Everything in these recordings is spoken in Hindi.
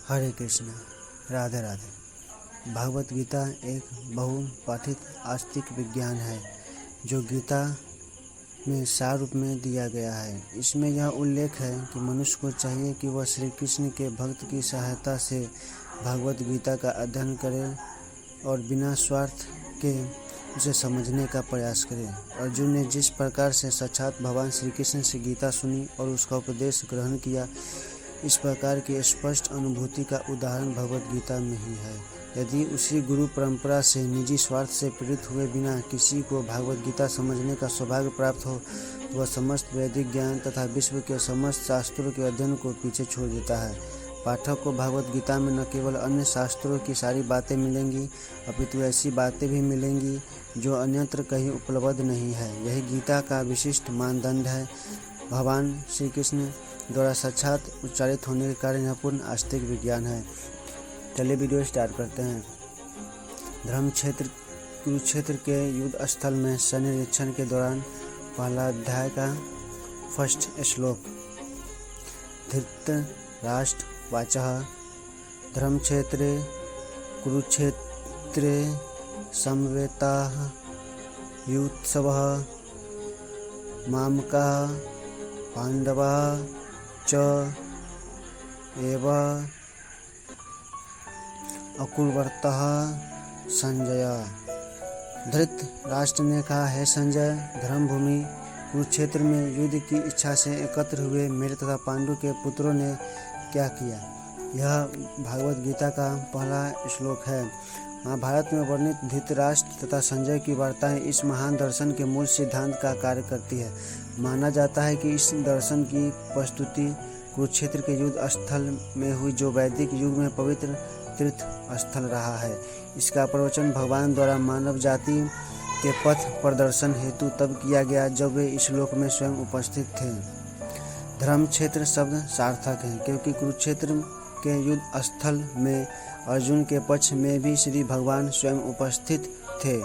हरे कृष्ण, राधे राधे। भगवत गीता एक बहुपठित आस्तिक विज्ञान है जो गीता में सार रूप में दिया गया है। इसमें यह उल्लेख है कि मनुष्य को चाहिए कि वह श्री कृष्ण के भक्त की सहायता से भगवत गीता का अध्ययन करे और बिना स्वार्थ के उसे समझने का प्रयास करे। अर्जुन ने जिस प्रकार से साक्षात भगवान श्री कृष्ण से गीता सुनी और उसका उपदेश ग्रहण किया, इस प्रकार की स्पष्ट अनुभूति का उदाहरण भगवत गीता में ही है। यदि उसी गुरु परंपरा से निजी स्वार्थ से प्रेरित हुए बिना किसी को भगवत गीता समझने का सौभाग्य प्राप्त हो, तो वह समस्त वैदिक ज्ञान तथा विश्व के समस्त शास्त्रों के अध्ययन को पीछे छोड़ देता है। पाठक को भगवत गीता में न केवल अन्य शास्त्रों की सारी बातें मिलेंगी, अपितु ऐसी बातें भी मिलेंगी जो अन्यत्र कहीं उपलब्ध नहीं है। यही गीता का विशिष्ट मानदंड है। भगवान श्री कृष्ण द्वारा साक्षात उच्चारित होने के कारण यह पूर्ण आस्तिक विज्ञान है। चलिए वीडियो स्टार्ट करते हैं। धर्म क्षेत्र कुरुक्षेत्र के युद्ध स्थल में सैन्य निरीक्षण के दौरान पहला अध्याय का फर्स्ट श्लोक। धृतराष्ट्र वाचः धर्मक्षेत्रे कुरुक्षेत्रे समवेताः युत्सवः मामकाः पांडवाः च एव अकुर्वतः संजय। धृतराष्ट्र ने कहा, है संजय, धर्मभूमि कुरुक्षेत्र में युद्ध की इच्छा से एकत्र हुए मेरे तथा पांडु के पुत्रों ने क्या किया। यह भागवत गीता का पहला श्लोक है। महाभारत में वर्णित धृतराष्ट्र तथा संजय की वार्ताएं इस महान दर्शन के मूल सिद्धांत का कार्य करती है। माना जाता है कि इस दर्शन की प्रस्तुति कुरुक्षेत्र के युद्ध स्थल में हुई, जो वैदिक युग में पवित्र तीर्थ स्थल रहा है। इसका प्रवचन भगवान द्वारा मानव जाति के पथ प्रदर्शन हेतु तब किया गया जब वे इस लोक में स्वयं उपस्थित थे। धर्म क्षेत्र शब्द सार्थक है क्योंकि कुरुक्षेत्र के युद्ध स्थल में अर्जुन के पक्ष में भी श्री भगवान स्वयं उपस्थित थे।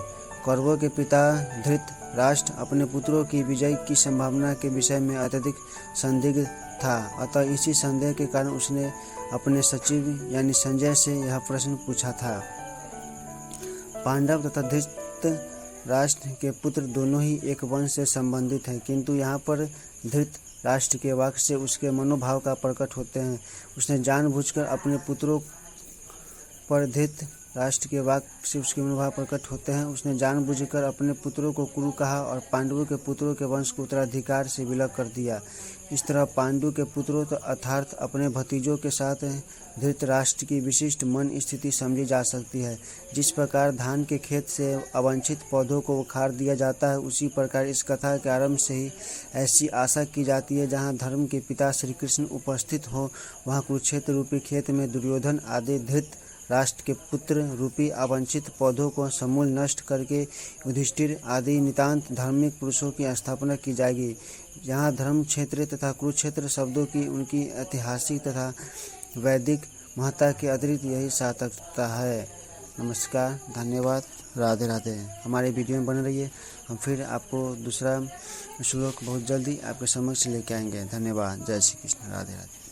कौरवों के पिता धृतराष्ट्र अपने पुत्रों की विजय की संभावना के विषय में अत्यधिक संदिग्ध था। अतः इसी संदेह के कारण उसने अपने सचिव यानी संजय से यह प्रश्न पूछा था। पांडव तथा धृतराष्ट्र के पुत्र दोनों ही एक वंश से संबंधित हैं, किंतु यहाँ पर धृतराष्ट्र के वाक्य से उसके मनोभाव का प्रकट होते हैं। उसने जानबूझकर अपने पुत्रों पर धृतराष्ट्र के वाक्य से उसके मनोभाव प्रकट होते हैं। उसने जानबूझकर अपने पुत्रों को कुरु कहा और पांडवों के पुत्रों के वंश को उत्तराधिकार से विलग कर दिया। इस तरह पांडु के पुत्रों अर्थात अपने भतीजों के साथ धृतराष्ट्र की विशिष्ट मन स्थिति समझी जा सकती है। जिस प्रकार धान के खेत से अवांछित पौधों को उखाड़ दिया जाता है, उसी प्रकार इस कथा के आरंभ से ही ऐसी आशा की जाती है, जहाँ धर्म के पिता श्री कृष्ण उपस्थित हो, वहाँ कुरुक्षेत्र रूपी खेत में दुर्योधन आदि धृतराष्ट्र के पुत्र रूपी अवांछित पौधों को समूल नष्ट करके युधिष्ठिर आदि नितांत धार्मिक पुरुषों की स्थापना की जाएगी। यहाँ धर्म क्षेत्र तथा कुरुक्षेत्र शब्दों की उनकी ऐतिहासिक तथा वैदिक महत्ता के अतिरिक्त यही सार्थकता है। नमस्कार, धन्यवाद, राधे राधे। हमारे वीडियो में बने रहिए। हम फिर आपको दूसरा श्लोक बहुत जल्दी आपके समक्ष लेके आएंगे। धन्यवाद। जय श्री कृष्ण, राधे राधे।